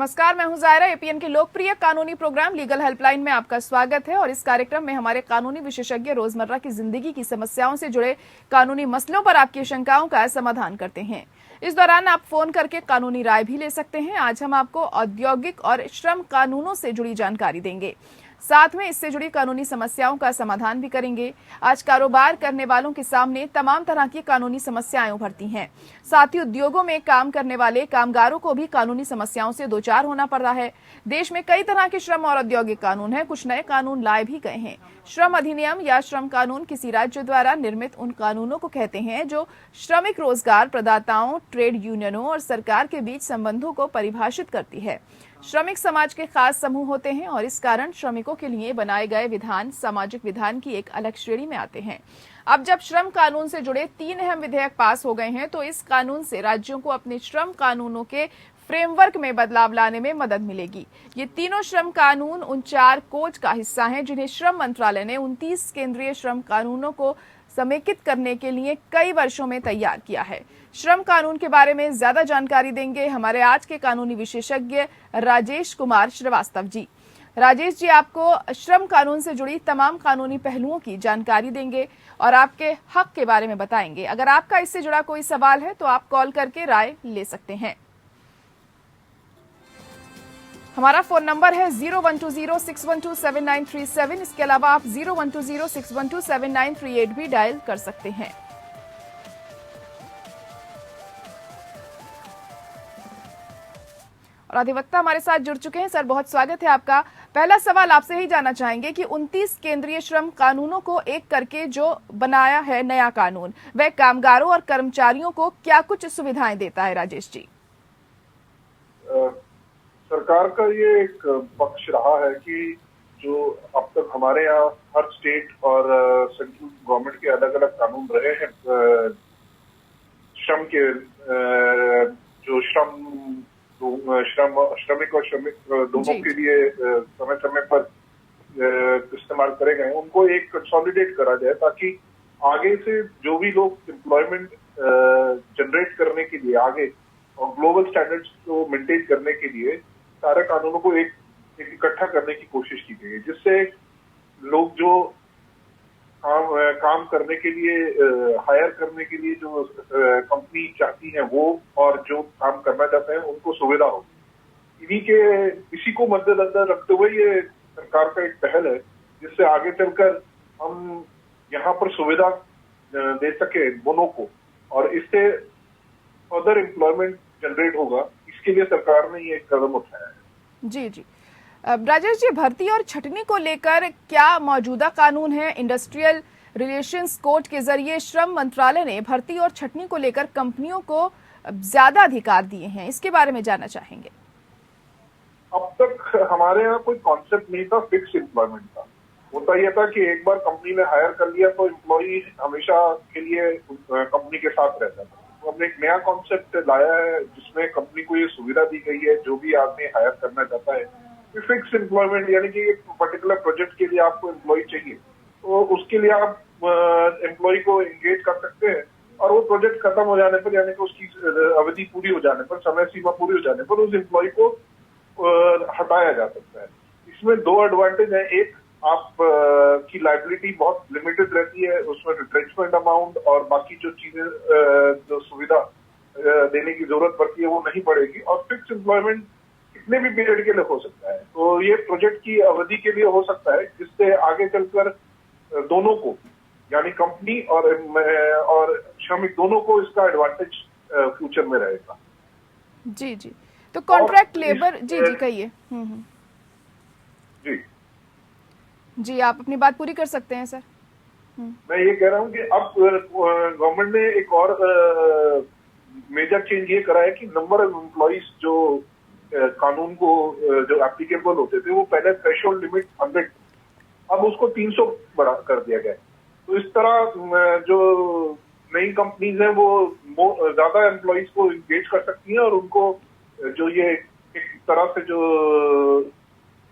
नमस्कार, मैं हूं जायरा। एपीएन के लोकप्रिय कानूनी प्रोग्राम लीगल हेल्पलाइन में आपका स्वागत है। और इस कार्यक्रम में हमारे कानूनी विशेषज्ञ रोजमर्रा की जिंदगी की समस्याओं से जुड़े कानूनी मसलों पर आपकी शंकाओं का समाधान करते हैं। इस दौरान आप फोन करके कानूनी राय भी ले सकते हैं। आज हम आपको औद्योगिक और श्रम कानूनों से जुड़ी जानकारी देंगे, साथ में इससे जुड़ी कानूनी समस्याओं का समाधान भी करेंगे। आज कारोबार करने वालों के सामने तमाम तरह की कानूनी समस्याएं उभरती हैं। साथ ही उद्योगों में काम करने वाले कामगारों को भी कानूनी समस्याओं से दो चार होना पड़ रहा है। देश में कई तरह के श्रम और औद्योगिक कानून हैं। कुछ नए कानून लाए भी गए हैं। श्रम अधिनियम या श्रम कानून किसी राज्य द्वारा निर्मित उन कानूनों को कहते हैं जो श्रमिक रोजगार प्रदाताओं, ट्रेड यूनियनों और सरकार के बीच संबंधों को परिभाषित करती है। श्रमिक समाज के खास समूह होते हैं और इस कारण श्रमिकों के लिए बनाए गए विधान सामाजिक विधान की एक अलग श्रेणी में आते हैं। अब जब श्रम कानून से जुड़े 3 अहम विधेयक पास हो गए हैं, तो इस कानून से राज्यों को अपने श्रम कानूनों के फ्रेमवर्क में बदलाव लाने में मदद मिलेगी। ये तीनों श्रम कानून उन 4 कोड का हिस्सा हैं जिन्हें श्रम मंत्रालय ने 29 केंद्रीय श्रम कानूनों को समेकित करने के लिए कई वर्षों में तैयार किया है। श्रम कानून के बारे में ज्यादा जानकारी देंगे हमारे आज के कानूनी विशेषज्ञ राजेश कुमार श्रीवास्तव जी। राजेश जी आपको श्रम कानून से जुड़ी तमाम कानूनी पहलुओं की जानकारी देंगे और आपके हक के बारे में बताएंगे। अगर आपका इससे जुड़ा कोई सवाल है तो आप कॉल करके राय ले सकते हैं। हमारा फोन नंबर है 0120-612-7937। इसके अलावा आप 0120-612-7938 भी डायल कर सकते हैं। और अधिवक्ता हमारे साथ जुड़ चुके हैं। सर, बहुत स्वागत है आपका। पहला सवाल आपसे ही जानना चाहेंगे कि 29 केंद्रीय श्रम कानूनों को एक करके जो बनाया है नया कानून, वह कामगारों और कर्मचारियों को क्या कुछ सुविधाएं देता है? राजेश जी, सरकार का ये एक पक्ष रहा है कि जो अब तक हमारे यहाँ हर स्टेट और सेंट्रल गवर्नमेंट के अलग अलग कानून रहे हैं श्रम के, जो श्रमिक और श्रमिक दोनों के लिए समय समय पर इस्तेमाल करे गए, उनको एक कंसोलिडेट करा जाए ताकि आगे से जो भी लोग एम्प्लॉयमेंट जनरेट करने के लिए आगे और ग्लोबल स्टैंडर्ड्स को मेंटेन करने के लिए सारे कानूनों को एक इकट्ठा करने की कोशिश की गई है, जिससे लोग जो काम करने के लिए हायर करने के लिए जो कंपनी चाहती है वो और जो काम करना चाहते हैं उनको सुविधा हो। इसी को मद्देनजर रखते हुए ये सरकार का एक पहल है जिससे आगे चलकर हम यहाँ पर सुविधा दे सके दोनों को और इससे फर्दर एम्प्लॉयमेंट जनरेट होगा। इसके लिए सरकार ने ये एक कदम उठाया है। जी जी। राजेश जी, भर्ती और छटनी को लेकर क्या मौजूदा कानून है? इंडस्ट्रियल रिलेशंस कोड के जरिए श्रम मंत्रालय ने भर्ती और छटनी को लेकर कंपनियों को ज्यादा अधिकार दिए हैं, इसके बारे में जानना चाहेंगे। अब तक हमारे यहाँ कोई कॉन्सेप्ट नहीं था फिक्स एम्प्लॉयमेंट का। होता यह था कि एक बार कंपनी ने हायर कर लिया तो एम्प्लॉई हमेशा के लिए कंपनी के साथ रहता था। तो हमने एक नया कॉन्सेप्ट लाया है जिसमें कंपनी को ये सुविधा दी गई है, जो भी आदमी हायर करना चाहता है फिक्स एम्प्लॉयमेंट, यानी कि एक पर्टिकुलर प्रोजेक्ट के लिए आपको एम्प्लॉय चाहिए तो उसके लिए आप एम्प्लॉय को एंगेज कर सकते हैं और वो प्रोजेक्ट खत्म हो जाने पर, यानी कि उसकी अवधि पूरी हो जाने पर, समय सीमा पूरी हो जाने पर उस एम्प्लॉय को हटाया जा सकता है। इसमें 2 एडवांटेज है। एक, आप की लायबिलिटी बहुत लिमिटेड रहती है, उसमें रिट्रेंचमेंट अमाउंट और बाकी जो चीजें जो सुविधा देने की जरूरत पड़ती है वो नहीं पड़ेगी और फिक्स एम्प्लॉयमेंट कितने भी पीरियड के लिए हो सकता है। तो ये प्रोजेक्ट की अवधि के लिए हो सकता है, जिससे आगे चलकर दोनों को, यानी कंपनी और श्रमिक दोनों को इसका एडवांटेज फ्यूचर में रहेगा। जी जी। तो कॉन्ट्रैक्ट लेबर, जी जी कहिए। जी जी, आप अपनी बात पूरी कर सकते हैं सर। मैं ये कह रहा हूँ कि अब गवर्नमेंट ने एक और मेजर चेंज ये करा है कि नंबर ऑफ एम्प्लॉइज जो कानून को जो एप्लीकेबल होते थे, वो पहले थ्रेशोल्ड लिमिट 100, अब उसको 300 बढ़ा कर दिया गया है। तो इस तरह जो नई कंपनीज हैं वो ज्यादा एम्प्लॉइज को एंगेज कर सकती हैं और उनको जो ये एक तरह से जो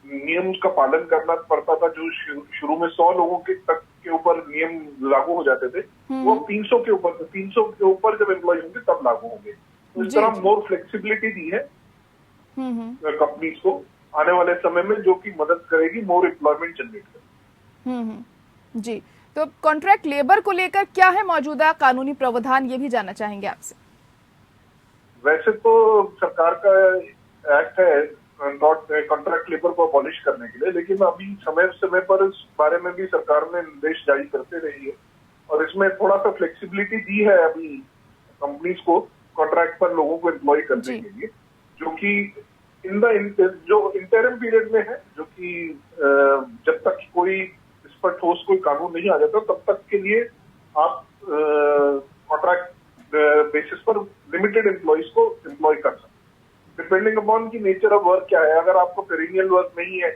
नियम का पालन करना पड़ता था, जो शुरू में 100 लोगों के तक के ऊपर नियम लागू हो जाते थे, वो 300 के ऊपर जब एम्प्लॉय होंगे तब लागू होंगे। तो इस तरह मोर फ्लेक्सिबिलिटी दी है कंपनीज को आने वाले समय में, जो कि मदद करेगी मोर एम्प्लॉयमेंट जनरेट करने। जी, तो कॉन्ट्रैक्ट लेबर को लेकर क्या है मौजूदा कानूनी प्रावधान, ये भी जानना चाहेंगे आपसे। वैसे तो सरकार का एक्ट है कॉन्ट्रैक्ट लेबर को अबॉलिश करने के लिए, लेकिन अभी समय समय पर इस बारे में भी सरकार ने निर्देश जारी करते रही है और इसमें थोड़ा सा फ्लेक्सिबिलिटी दी है अभी कंपनीज को कॉन्ट्रैक्ट पर लोगों को एम्प्लॉय करने के लिए, जो कि जो इंटरिम पीरियड में है, जो कि जब तक कोई इस पर ठोस कोई कानून नहीं आ जाता तब तक के लिए आप कॉन्ट्रैक्ट बेसिस पर लिमिटेड एम्प्लॉइज को एम्प्लॉय कर सकते हैं, डिपेंडिंग अपॉन की नेचर ऑफ वर्क क्या है। अगर आपको पेरिनियल वर्क नहीं है,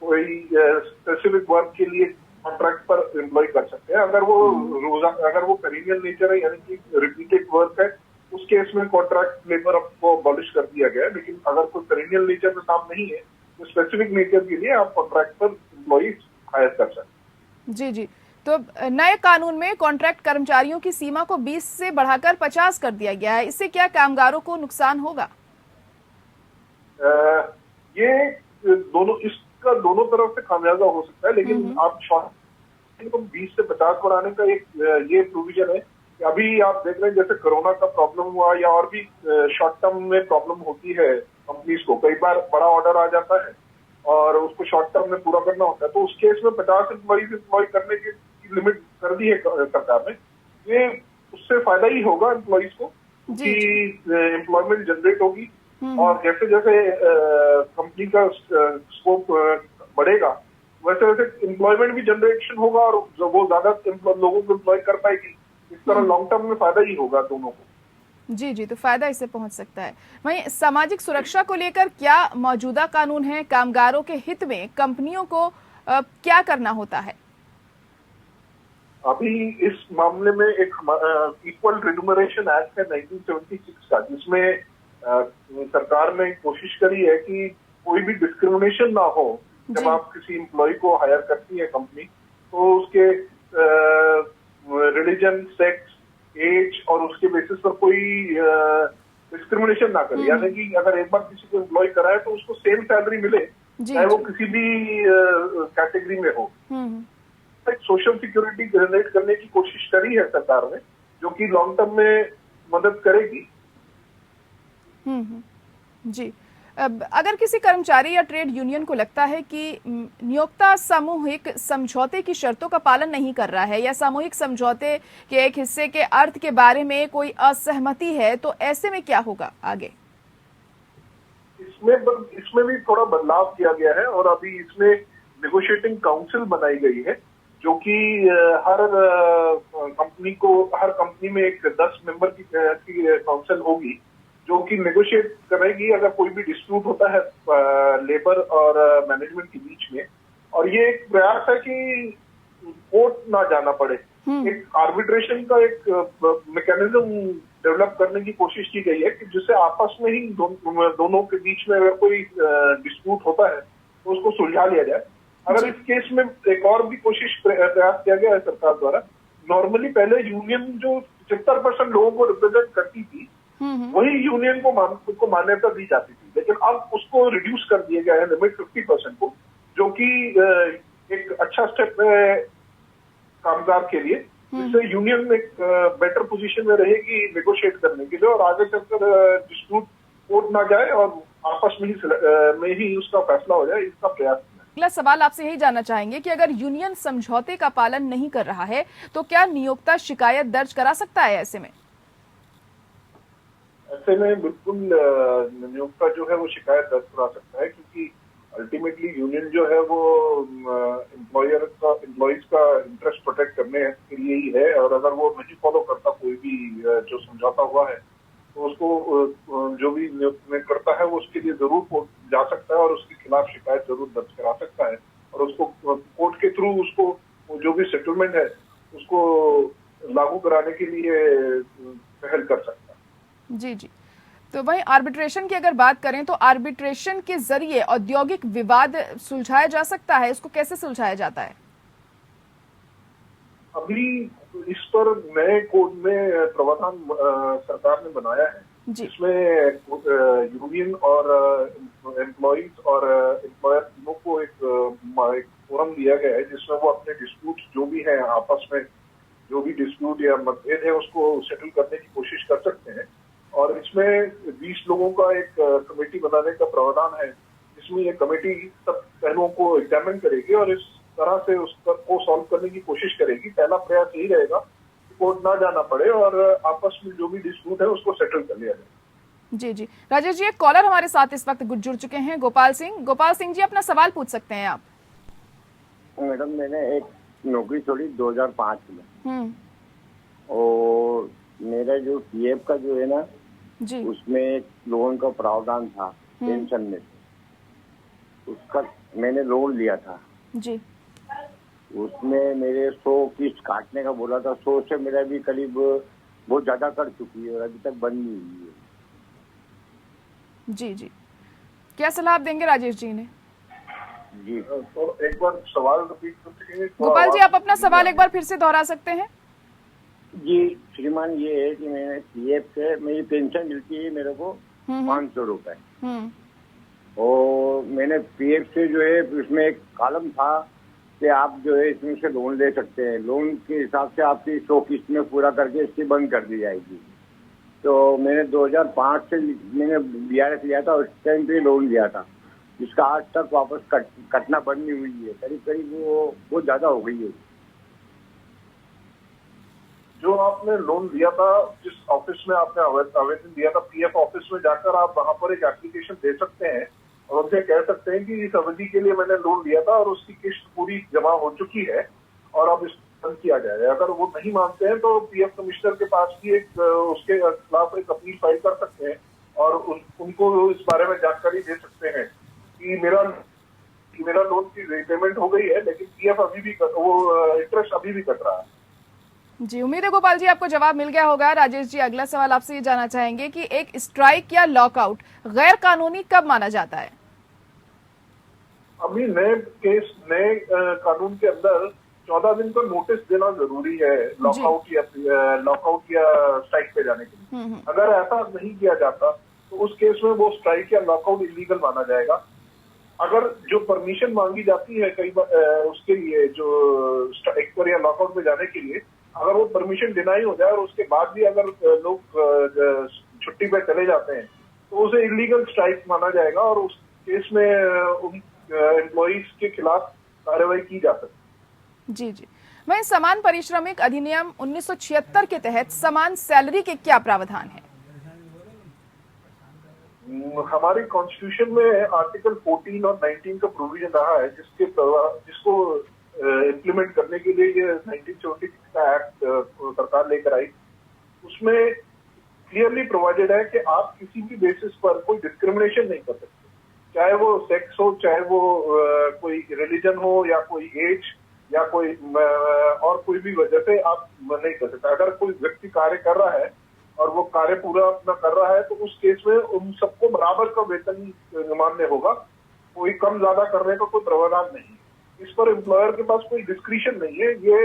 कोई स्पेसिफिक वर्क के लिए कॉन्ट्रैक्ट पर एम्प्लॉय कर सकते हैं। अगर वो पेरिनियल नेचर है, यानी कि रिपीटेड वर्क है, उस केस में कॉन्ट्रैक्ट लेबर को अबॉलिश कर दिया गया है। लेकिन अगर कोई पेरिनियल नेचर में काम नहीं है तो स्पेसिफिक नेचर के लिए आप कॉन्ट्रैक्ट पर एम्प्लॉय हायर कर सकते हैं। जी जी, तो नए कानून में कॉन्ट्रैक्ट कर्मचारियों की सीमा को 20 से बढ़ाकर 50 कर दिया गया है। इससे क्या कामगारों को नुकसान होगा? ये इसका दोनों तरफ से खामियाजा हो सकता है, लेकिन आप शॉर्ट को 20 से 50 बढ़ाने का एक ये प्रोविजन है कि अभी आप देख रहे हैं जैसे कोरोना का प्रॉब्लम हुआ या और भी शॉर्ट टर्म में प्रॉब्लम होती है कंपनीज को, कई बार बड़ा ऑर्डर आ जाता है और उसको शॉर्ट टर्म में पूरा करना होता है, तो उस केस में 50 एम्प्लॉय करने की लिमिट कर दी है सरकार ने। ये उससे फायदा ही होगा एम्प्लॉइज को, क्योंकि एम्प्लॉयमेंट जनरेट होगी और जैसे जैसे कंपनी का स्कोप बढ़ेगा वैसे वैसे एम्प्लॉयमेंट भी जनरेशन होगा और वो ज्यादा लोगों को एम्प्लॉय कर पाएगी। इस तरह लॉन्ग टर्म में फायदा ही होगा दोनों को। जी जी, तो फायदा इससे पहुंच सकता है। वहीं सामाजिक सुरक्षा को लेकर क्या मौजूदा कानून है? कामगारों के हित में कंपनियों को क्या करना होता है? अभी इस मामले में एक इक्वल रिन्यूमरेशन एक्ट है 1976 का, जिसमें सरकार ने कोशिश करी है कि कोई भी डिस्क्रिमिनेशन ना हो जब आप किसी एम्प्लॉय को हायर करती है कंपनी, तो उसके रिलीजन, सेक्स, एज और उसके बेसिस पर कोई डिस्क्रिमिनेशन ना करे। यानी कि अगर एक बार किसी को एम्प्लॉय करा है तो उसको सेम सैलरी मिले, चाहे वो किसी भी कैटेगरी में हो। एक सोशल सिक्योरिटी जनरेट करने की कोशिश करी है सरकार ने, जो कि लॉन्ग टर्म में मदद करेगी। जी, अगर किसी कर्मचारी या ट्रेड यूनियन को लगता है कि नियोक्ता सामूहिक समझौते की शर्तों का पालन नहीं कर रहा है या सामूहिक समझौते के एक हिस्से के अर्थ के बारे में कोई असहमति है, तो ऐसे में क्या होगा आगे? इसमें भी थोड़ा बदलाव किया गया है और अभी इसमें नेगोशिएटिंग काउंसिल बनाई गई है, जो कि हर कंपनी में एक 10 मेंबर की काउंसिल होगी, जो कि नेगोशिएट करेगी अगर कोई भी डिस्प्यूट होता है लेबर और मैनेजमेंट के बीच में। और ये एक प्रयास है कि कोर्ट ना जाना पड़े, एक आर्बिट्रेशन का एक मैकेनिज्म डेवलप करने की कोशिश की गई है कि जिससे आपस में ही दोनों के बीच में अगर कोई डिस्प्यूट होता है तो उसको सुलझा लिया जाए। अगर इस केस में एक और भी प्रयास किया गया है सरकार द्वारा। नॉर्मली पहले यूनियन जो 75% लोगों को रिप्रेजेंट करती थी, वही यूनियन को मान्यता दी जाती थी, लेकिन अब उसको रिड्यूस कर दिया गया है लिमिट 50% को, जो कि एक अच्छा स्टेप है कामगार के लिए, जिससे यूनियन एक बेटर पोजीशन में रहेगी नेगोशिएट करने के लिए और आगे चलकर डिस्प्यूट कोर्ट ना जाए और आपस में ही उसका फैसला हो जाए, इसका प्रयास। अगला सवाल आपसे यही जानना चाहेंगे कि अगर यूनियन समझौते का पालन नहीं कर रहा है तो क्या नियोक्ता शिकायत दर्ज करा सकता है? ऐसे में बिल्कुल नियोक्ता जो है वो शिकायत दर्ज करा सकता है, क्योंकि अल्टीमेटली यूनियन जो है वो एम्प्लॉइज का इंटरेस्ट प्रोटेक्ट करने के लिए ही है, और अगर वो नहीं फॉलो करता कोई भी जो समझौता हुआ है तो उसको जो भी नियुक्त करता है वो उसके लिए जरूर कोर्ट जा सकता है और उसके खिलाफ शिकायत जरूर दर्ज करा सकता है और उसको कोर्ट के थ्रू उसको जो भी सेटलमेंट है उसको लागू कराने के लिए पहल कर सकता है। जी जी, तो वहीं आर्बिट्रेशन की अगर बात करें तो आर्बिट्रेशन के जरिए औद्योगिक विवाद सुलझाया जा सकता है, इसको कैसे सुलझाया जाता है? अभी इस पर नए कोड में प्रावधान सरकार ने बनाया है, जिसमें यूनियन और एम्प्लॉइज और एम्प्लॉयर तीनों को एक फोरम दिया गया है जिसमें वो अपने डिस्प्यूट जो भी है आपस में जो भी डिस्प्यूट या मतभेद है उसको सेटल करने की कोशिश कर सकते हैं। और इसमें 20 लोगों का एक कमेटी बनाने का प्रावधान है जिसमें ये कमेटी सब पहलुओं को एग्जामिन करेगी और इस तरह से उसको सॉल्व करने की कोशिश करेगी। पहला प्रयास यही रहेगा कि कोर्ट ना जाना पड़े और आपस में जो भी डिस्प्यूट है उसको सेटल कर लिया जाए। जी जी राजेश जी, एक कॉलर हमारे साथ इस वक्त जुड़ चुके हैं, गोपाल सिंह। गोपाल सिंह जी, अपना सवाल पूछ सकते हैं आप। मैडम, मैंने एक नौकरी छोड़ी 2005 में और मेरा जो पीएफ का जो है ना जी, उसमें एक लोन का प्रावधान था पेंशन में, उसका मैंने लोन लिया था जी, उसमें मेरे 100 किस्त काटने का बोला था। 100 से मेरा भी करीब बहुत ज्यादा कर चुकी है और अभी तक बंद नहीं हुई है। जी जी, क्या सलाह आप देंगे राजेश जी ने? जी तो एक बार सवाल रिपीट कर सकेंगे? गोपाल जी, आप अपना सवाल एक बार फिर से दोहरा सकते हैं? जी श्रीमान, ये है कि मैंने पीएफ से मेरी पेंशन मिलती है मेरे को 500 रुपए और मैंने पीएफ से जो है उसमें एक कॉलम था कि आप जो है इसमें से लोन ले सकते हैं। लोन के हिसाब से आपकी 100 किस्त में पूरा करके इसकी बंद कर दी जाएगी। तो मैंने 2005 से मैंने बीआरएस लिया था, उस टाइम पे लोन लिया था जिसका आज तक वापस कटना बंद नहीं हुई है। करीब करीब वो बहुत ज्यादा हो गई है। जो आपने लोन लिया था, जिस ऑफिस में आपने आवेदन दिया था पीएफ ऑफिस में जाकर आप वहां पर एक एप्लीकेशन दे सकते हैं और उनसे कह सकते हैं कि इस अवधि के लिए मैंने लोन लिया था और उसकी किस्त पूरी जमा हो चुकी है और अब इस बंद किया जाए। अगर वो नहीं मानते हैं तो पीएफ कमिश्नर के पास भी एक उसके खिलाफ एक अपील फाइल कर सकते हैं और उनको इस बारे में जानकारी दे सकते हैं कि मेरा लोन की रीपेमेंट हो गई है लेकिन पीएफ अभी भी वो इंटरेस्ट अभी भी कट रहा है। जी, उम्मीद है गोपाल जी आपको जवाब मिल गया होगा। राजेश जी, अगला सवाल आपसे ये जानना चाहेंगे कि एक स्ट्राइक या लॉकआउट गैर कानूनी कब माना जाता है? अभी नए कानून के अंदर 14 दिन का नोटिस देना जरूरी है लॉकआउट या स्ट्राइक पे जाने के लिए। अगर ऐसा नहीं किया जाता तो उस केस में वो स्ट्राइक या लॉकआउट इलीगल माना जाएगा। अगर जो परमिशन मांगी जाती है कई बार उसके लिए जो स्ट्राइक पर या लॉकआउट पे जाने के लिए, अगर वो परमिशन डिनाई हो जाए और उसके बाद भी अगर लोग छुट्टी पे चले जाते हैं तो उसे इलीगल स्ट्राइक माना जाएगा और उस केस में उन एम्प्लॉइज के खिलाफ कार्रवाई की जा सकती है। जी जी, वहीं समान पारिश्रमिक अधिनियम 1976 के तहत समान सैलरी के क्या प्रावधान है? हमारे कॉन्स्टिट्यूशन में आर्टिकल 14 और 19 का प्रोविजन रहा है जिसको इम्प्लीमेंट करने के लिए ये 1976 का एक्ट सरकार लेकर आई। उसमें क्लियरली प्रोवाइडेड है कि आप किसी भी बेसिस पर कोई डिस्क्रिमिनेशन नहीं कर सकते, चाहे वो सेक्स हो, चाहे वो कोई रिलीजन हो या कोई एज या कोई और कोई भी वजह से आप नहीं कर सकते। अगर कोई व्यक्ति कार्य कर रहा है और वो कार्य पूरा अपना कर रहा है तो उस केस में उन सबको बराबर का वेतन मान्य होगा, कोई कम ज्यादा करने का कोई प्रावधान नहीं। इस पर एम्प्लॉयर के पास कोई डिस्क्रिशन नहीं है, ये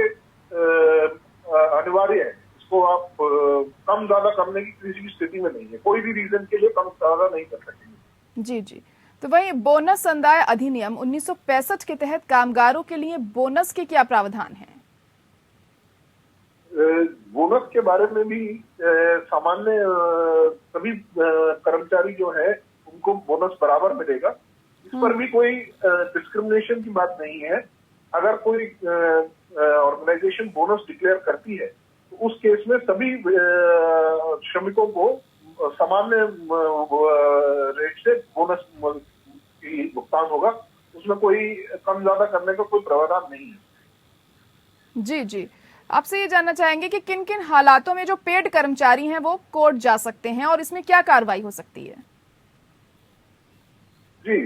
अनिवार्य है। इसको आप कम ज्यादा करने की किसी स्थिति में नहीं है, कोई भी रीजन के लिए कम ज्यादा नहीं कर सकेंगे। जी जी, तो वही बोनस संदाय अधिनियम 1965 के तहत कामगारों के लिए बोनस के क्या प्रावधान है? बोनस के बारे में भी सामान्य सभी कर्मचारी जो है उनको बोनस बराबर मिलेगा। इस पर भी कोई डिस्क्रिमिनेशन की बात नहीं है। अगर कोई ऑर्गेनाइजेशन बोनस डिक्लेयर करती है तो उस केस में सभी श्रमिकों को सामान्य रेट से बोनस की भुगतान होगा, उसमें कोई कम ज्यादा करने का कोई प्रावधान नहीं है। जी जी, आपसे ये जानना चाहेंगे कि किन किन हालातों में जो पेड कर्मचारी हैं वो कोर्ट जा सकते हैं और इसमें क्या कार्रवाई हो सकती है? जी,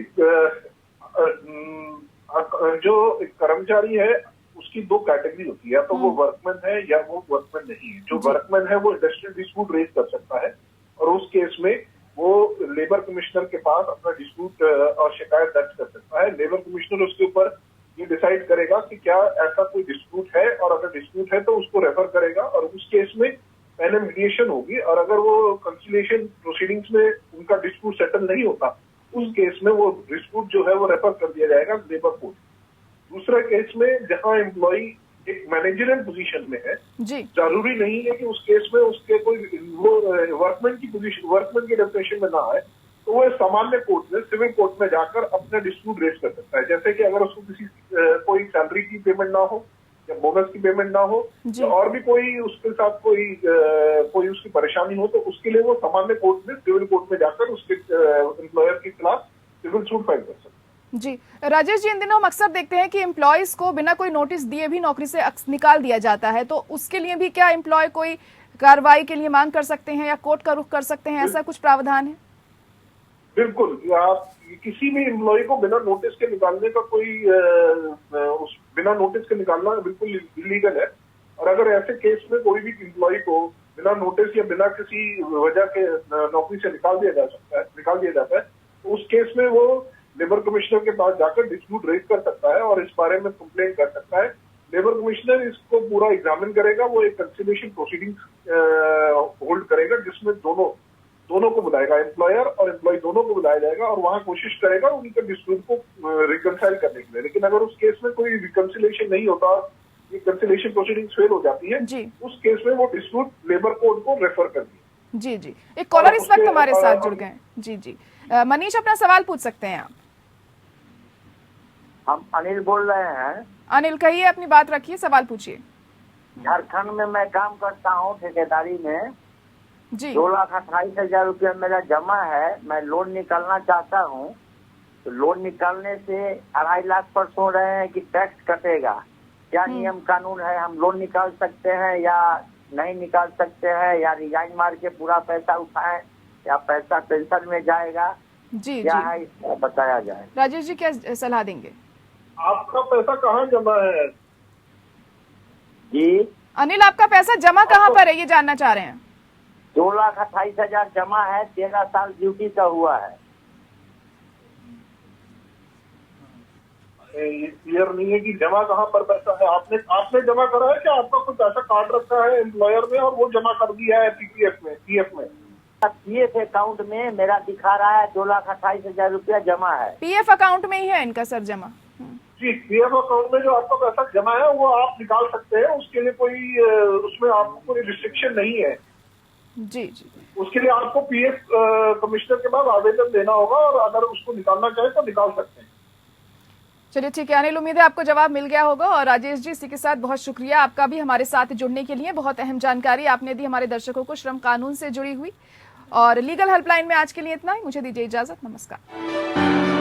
जो कर्मचारी है उसकी दो कैटेगरी होती है, या तो वो वर्कमैन है या वो वर्कमैन नहीं है। जो वर्कमैन है वो इंडस्ट्रियल डिस्प्यूट रेज कर सकता है और उस केस में वो लेबर कमिश्नर के पास अपना डिस्प्यूट और शिकायत दर्ज कर सकता है। लेबर कमिश्नर उसके ऊपर ये डिसाइड करेगा कि क्या ऐसा कोई डिस्प्यूट है और अगर डिस्प्यूट है तो उसको रेफर करेगा और उस केस में पहले मीडिएशन होगी और अगर वो कंसिलिएशन प्रोसीडिंग्स में उनका डिस्प्यूट सेटल नहीं होता उस केस में वो डिस्प्यूट जो है वो रेफर कर दिया जाएगा लेबर कोर्ट। दूसरे केस में जहां एम्प्लॉई एक मैनेजरियल पोजीशन में है, जी, जरूरी नहीं है कि उस केस में उसके कोई वर्कमैन की पोजीशन, वर्कमैन के डेफिनेशन में ना आए, तो वो सामान्य कोर्ट में, सिविल कोर्ट में जाकर अपना डिस्प्यूट रेज कर सकता है। जैसे कि अगर उसको किसी कोई सैलरी की पेमेंट ना हो या बोनस की पेमेंट ना हो या और भी कोई उसके साथ कोई उसकी परेशानी हो, तो उसके लिए वो सामान्य कोर्ट में, सिविल कोर्ट में जाकर उसके एम्प्लॉयर के खिलाफ सिविल सूट फाइल कर सकता है। जी राजेश जी, इन दिनों हम अक्सर देखते हैं कि एम्प्लॉयज को बिना कोई नोटिस दिए भी नौकरी से निकाल दिया जाता है, तो उसके लिए भी क्या एम्प्लॉय कोई कार्रवाई के लिए मांग कर सकते हैं या कोर्ट का रुख कर सकते हैं, ऐसा कुछ प्रावधान है? बिल्कुल, आप किसी भी एम्प्लॉय को बिना नोटिस के निकालने का बिना नोटिस के निकालना बिल्कुल इलीगल है। और अगर ऐसे केस में कोई भी एम्प्लॉय को बिना नोटिस या बिना किसी वजह के नौकरी से निकाल दिया जाता है, तो उस केस में वो लेबर कमिश्नर के पास जाकर डिस्प्यूट रेज कर सकता है और इस बारे में कंप्लेन कर सकता है। लेबर कमिश्नर इसको पूरा एग्जामिन करेगा, वो एक कंसिलिएशन प्रोसीडिंग्स होल्ड करेगा जिसमें दोनों को बुलाएगा, एम्प्लॉयर और एम्प्लॉय दोनों को बुलाया जाएगा और वहां कोशिश करेगा उनके डिस्प्यूट को रिकंसाइल करने के लिए। लेकिन अगर उस केस में कोई रिकंसिलिएशन नहीं होता, ये कंसिलिएशन प्रोसीडिंग्स फेल हो जाती है, उस केस में वो डिस्प्यूट लेबर कोर्ट को रेफर कर दिया। जी जी, एक कॉलर इस वक्त हमारे साथ जुड़ गए। जी जी, मनीष अपना सवाल पूछ सकते हैं आप। हम अनिल बोल रहे हैं। अनिल कहिए, अपनी बात रखिए, सवाल पूछिए। झारखंड में मैं काम करता हूँ ठेकेदारी में। जी, 2,28,000 रुपया मेरा जमा है। मैं लोन निकालना चाहता हूँ, तो लोन निकालने से 2.5 लाख पर सुन रहे हैं कि टैक्स कटेगा। क्या नियम कानून है? हम लोन निकाल सकते हैं या नहीं निकाल सकते हैं, या रिजाइन मार के पूरा पैसा उठाएं या पैसा पेंशन में जाएगा? जी क्या जी, है इसका बताया जाए। राजेश जी क्या सलाह देंगे? आपका पैसा कहाँ जमा है? जी अनिल, आपका पैसा जमा कहाँ पर है, ये जानना चाह रहे हैं। 2,28,000 जमा है, 13 साल ड्यूटी का हुआ है। ये क्लियर नहीं है कि जमा कहाँ पर पैसा है। आपने जमा करा है क्या? आपका कोई पैसा काट रखा है एम्प्लॉयर में और वो जमा कर दिया है पीपीएफ में, पीएफ में? पीएफ अकाउंट में मेरा दिखा रहा है 2,28,000 रुपया जमा है। पीएफ अकाउंट में ही है इनका सर जमा? जी, पीएफ अकाउंट में जो आपका पैसा जमा है वो आप निकाल सकते हैं। उसके लिए उसमें आपको कोई रिस्ट्रिक्शन नहीं है। जी जी, उसके लिए आपको पीएफ कमिश्नर के पास आवेदन देना होगा और अगर उसको निकालना चाहे तो निकाल सकते हैं। चलिए ठीक है अनिल, उम्मीद है आपको जवाब मिल गया होगा। और राजेश जी, इसी के साथ बहुत शुक्रिया आपका भी हमारे साथ जुड़ने के लिए। बहुत अहम जानकारी आपने दी हमारे दर्शकों को श्रम कानून से जुड़ी हुई। और लीगल हेल्पलाइन में आज के लिए इतना ही। मुझे दीजिए इजाजत, नमस्कार।